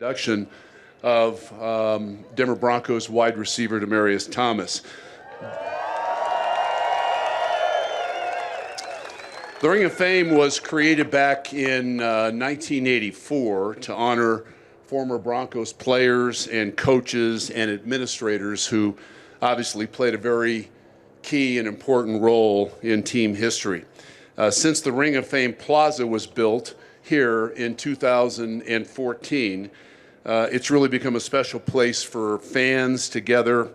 induction of Denver Broncos wide receiver Demaryius Thomas. The Ring of Fame was created back in 1984 to honor former Broncos players and coaches and administrators who obviously played a very key and important role in team history. Since the Ring of Fame Plaza was built here in 2014, it's really become a special place for fans to gather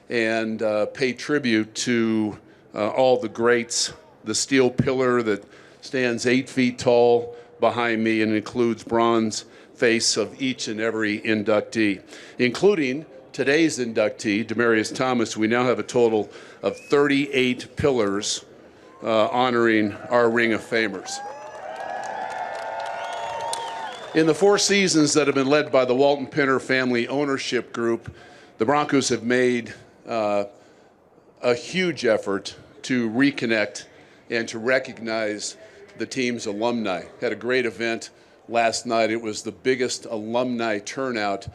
and pay tribute to all the greats. The steel pillar that stands 8 feet tall behind me and includes bronze face of each and every inductee, including today's inductee, Demaryius Thomas. We now have a total of 38 pillars honoring our Ring of Famers. In the 4 seasons that have been led by the Walton Penner family ownership group, the Broncos have made a huge effort to reconnect and to recognize the team's alumni. Had a great event last night. It was the biggest alumni turnout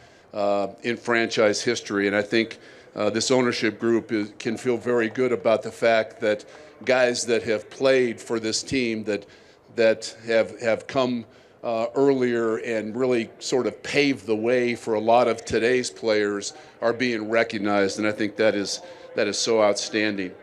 in franchise history, and I think this ownership group can feel very good about the fact that guys that have played for this team that have come earlier and really sort of paved the way for a lot of today's players are being recognized, and I think that is so outstanding.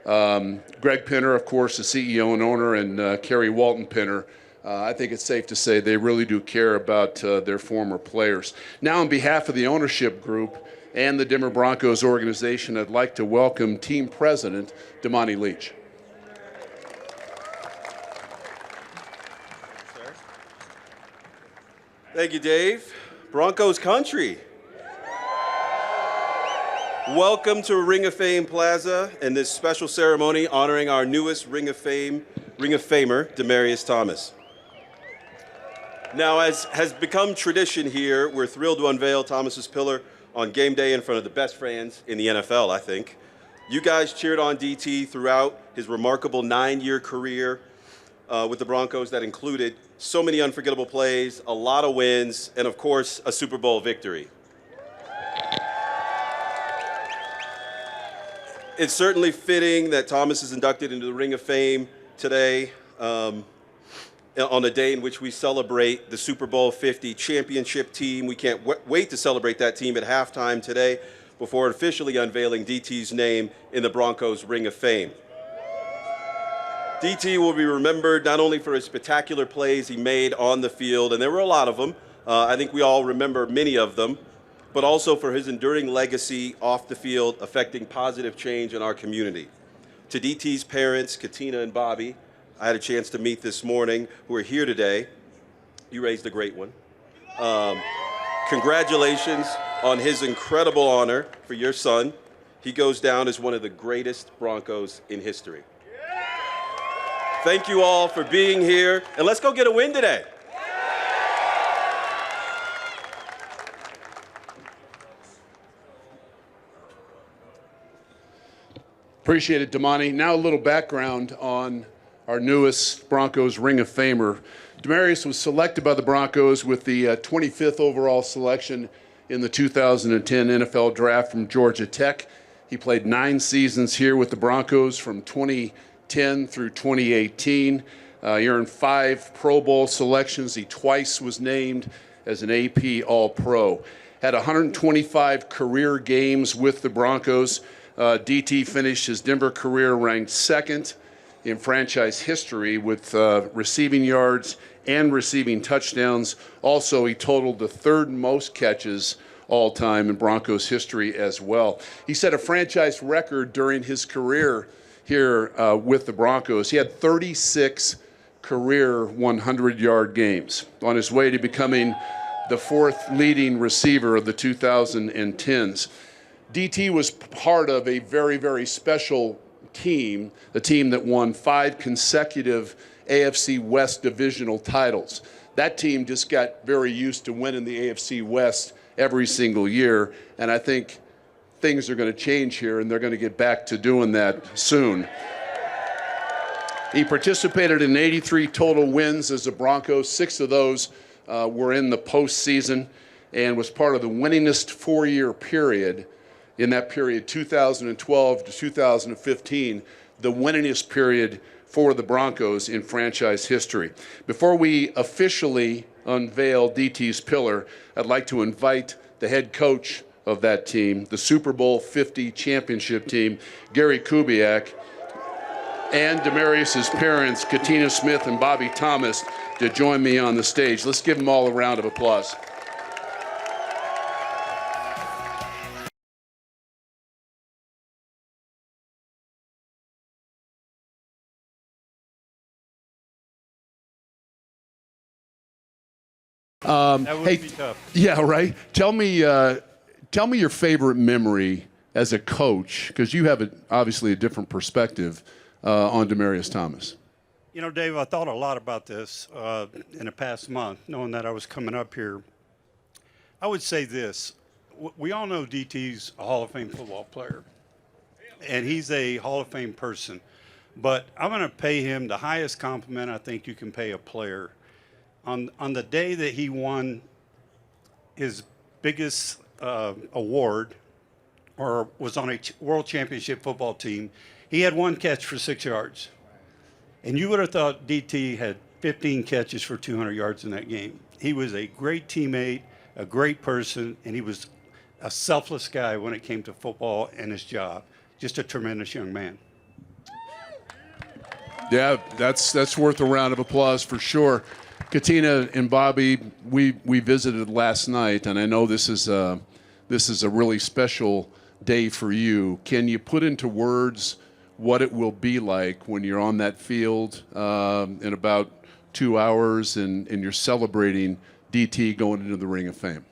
Greg Penner, of course, the CEO and owner, and Kerry Walton Penner, I think it's safe to say they really do care about their former players. Now, on behalf of the ownership group and the Denver Broncos organization, I'd like to welcome Team President Damani Leech. Thank you, Dave. Broncos Country. Welcome to Ring of Fame Plaza and this special ceremony honoring our newest Ring of Famer, Demaryius Thomas. Now, as has become tradition here, we're thrilled to unveil Thomas's pillar on game day in front of the best fans in the NFL, I think. You guys cheered on DT throughout his remarkable 9-year career with the Broncos that included so many unforgettable plays, a lot of wins, and of course, a Super Bowl victory. It's certainly fitting that Thomas is inducted into the Ring of Fame today on a day in which we celebrate the Super Bowl 50 championship team. We can't wait to celebrate that team at halftime today before officially unveiling DT's name in the Broncos Ring of Fame. DT will be remembered not only for his spectacular plays he made on the field, and there were a lot of them. I think we all remember many of them, but also for his enduring legacy off the field, affecting positive change in our community. To DT's parents, Katina and Bobby, I had a chance to meet this morning, who are here today. You raised a great one. Congratulations on his incredible honor for your son. He goes down as one of the greatest Broncos in history. Thank you all for being here, and let's go get a win today. Appreciate it, Damani. Now a little background on our newest Broncos Ring of Famer. Demaryius was selected by the Broncos with the 25th overall selection in the 2010 NFL Draft from Georgia Tech. He played 9 seasons here with the Broncos from 2010 through 2018. He earned 5 Pro Bowl selections. He twice was named as an AP All-Pro. Had 125 career games with the Broncos. DT finished his Denver career ranked 2nd in franchise history with receiving yards and receiving touchdowns. Also, he totaled the 3rd most catches all time in Broncos history as well. He set a franchise record during his career here with the Broncos. He had 36 career 100-yard games on his way to becoming the 4th leading receiver of the 2010s. DT was part of a very, very special team, a team that won 5 consecutive AFC West divisional titles. That team just got very used to winning the AFC West every single year, and I think things are going to change here, and they're going to get back to doing that soon. He participated in 83 total wins as a Bronco. 6 of those were in the postseason. and was part of the winningest four-year period. In that period, 2012 to 2015, the winningest period for the Broncos in franchise history. Before we officially unveil DT's pillar, I'd like to invite the head coach of that team, the Super Bowl 50 championship team, Gary Kubiak, and Demaryius' parents, Katina Smith and Bobby Thomas, to join me on the stage. Let's give them all a round of applause. That would be tough. Yeah, right. Tell me your favorite memory as a coach, because you have obviously a different perspective on Demaryius Thomas. You know, Dave, I thought a lot about this in the past month, knowing that I was coming up here. I would say this. We all know DT's a Hall of Fame football player, and he's a Hall of Fame person. But I'm going to pay him the highest compliment I think you can pay a player. On the day that he won his biggest award, or was on a world championship football team, he had one catch for 6 yards. And you would have thought DT had 15 catches for 200 yards in that game. He was a great teammate, a great person, and he was a selfless guy when it came to football and his job. Just a tremendous young man. Yeah, that's worth a round of applause for sure. Katina and Bobby, we visited last night, and I know this is a really special day for you. Can you put into words what it will be like when you're on that field in about 2 hours and you're celebrating DT going into the Ring of Fame?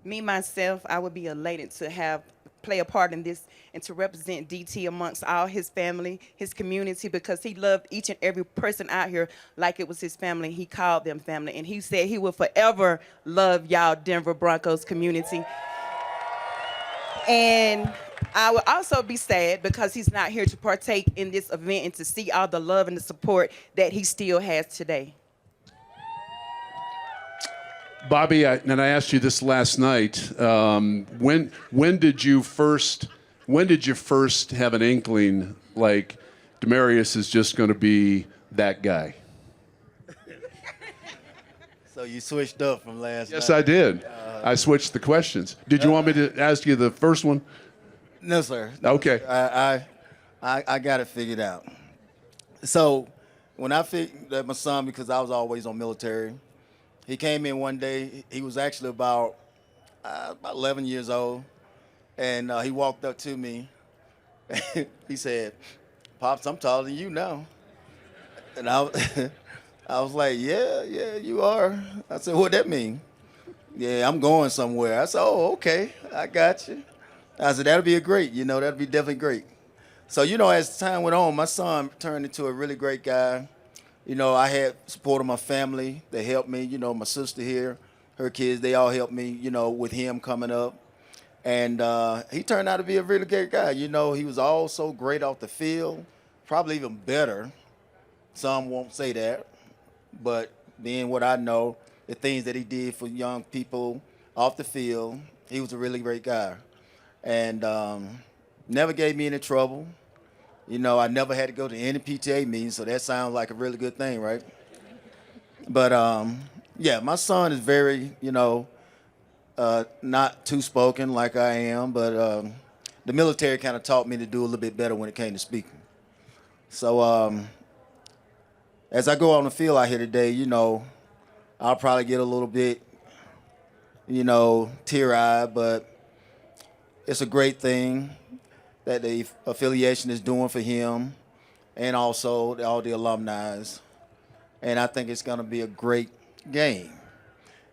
Me, myself, I would be elated to play a part in this and to represent DT amongst all his family, his community, because he loved each and every person out here like it was his family. He called them family, and he said he will forever love y'all Denver Broncos community. And I would also be sad because he's not here to partake in this event and to see all the love and the support that he still has today. Bobby, I asked you this last night. When did you first have an inkling like Demaryius is just going to be that guy? So you switched up from last night? Yes, I did. I switched the questions. Did you want me to ask you the first one? No, sir. Okay. I got it figured out. So when I figured that my son, because I was always on military, he came in one day. He was actually about 11 years old, and he walked up to me. He said, "Pops, I'm taller than you now." And I was like, yeah, you are. I said, "What that mean?" "Yeah, I'm going somewhere." I said, "Oh, okay, I got you." I said, "That'll be that'll be definitely great." So, as time went on, my son turned into a really great guy. I had support of my family. They helped me. My sister here, her kids, they all helped me, with him coming up. And he turned out to be a really great guy. He was also great off the field, probably even better. Some won't say that. But being what I know, the things that he did for young people off the field, he was a really great guy. And never gave me any trouble. I never had to go to any PTA meetings, so that sounds like a really good thing, right? But, yeah, my son is very, not too spoken like I am, but the military kind of taught me to do a little bit better when it came to speaking. So as I go on the field out here today, I'll probably get a little bit, teary-eyed, but it's a great thing that the affiliation is doing for him and also all the alumni. And I think it's going to be a great game.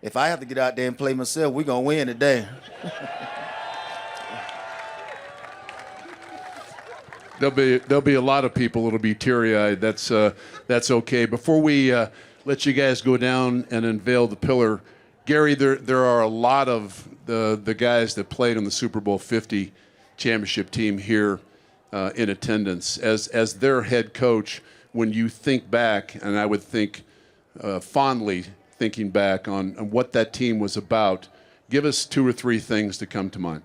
If I have to get out there and play myself, we're going to win today. There'll be a lot of people that'll be teary-eyed. That's okay. Before we let you guys go down and unveil the pillar, Gary, there are a lot of the guys that played on the Super Bowl 50 championship team here in attendance. As their head coach, when you think back, and I would think fondly thinking back on what that team was about, Give us 2 or 3 things that come to mind.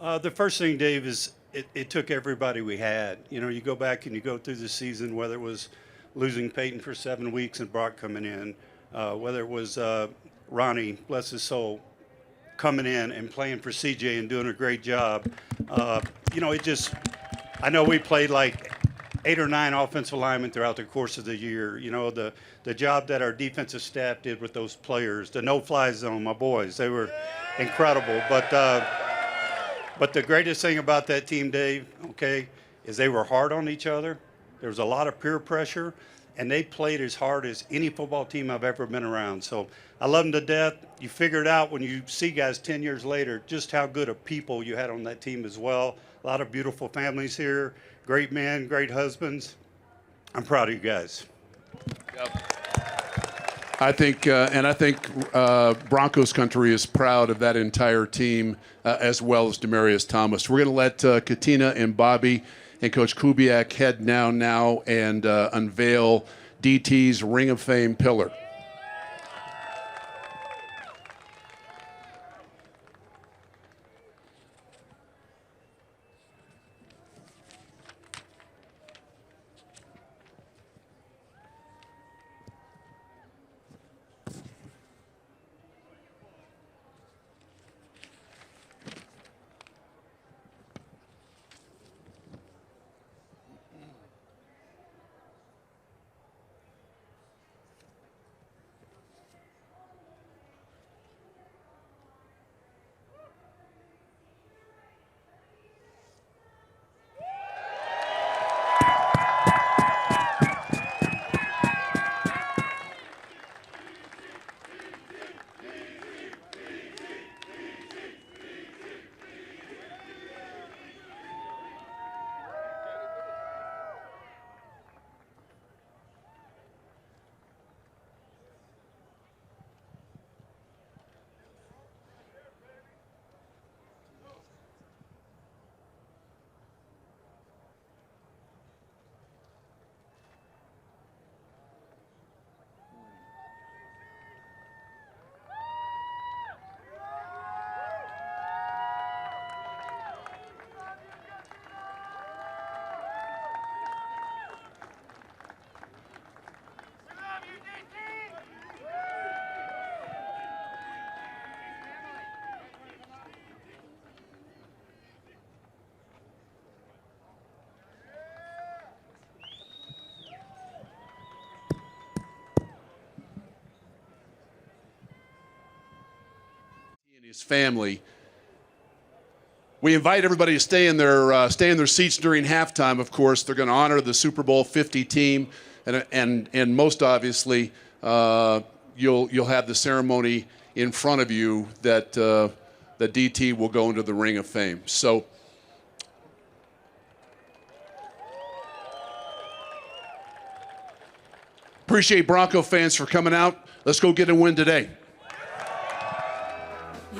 The first thing, Dave, is it took everybody we had. You know, you go back and you go through the season, whether it was losing Peyton for 7 weeks and Brock coming in, whether it was Ronnie, bless his soul, coming in and playing for CJ and doing a great job. You know, I know we played like 8 or 9 offensive linemen throughout the course of the year. You know, the job that our defensive staff did with those players, the no-fly zone, my boys, they were incredible. But the greatest thing about that team, Dave, okay, is they were hard on each other. There was a lot of peer pressure, and they played as hard as any football team I've ever been around. So I love them to death. You figure it out when you see guys 10 years later just how good of people you had on that team as well. A lot of beautiful families here, great men, great husbands. I'm proud of you guys. I think Broncos Country is proud of that entire team, as well as Demaryius Thomas. We're going to let Katina and Bobby and Coach Kubiak head now and unveil DT's Ring of Fame pillar. His family. We invite everybody to stay in their seats during halftime. Of course, they're going to honor the Super Bowl 50 team, and most obviously, you'll have the ceremony in front of you that that DT will go into the Ring of Fame. So. Appreciate Bronco fans for coming out. Let's go get a win today.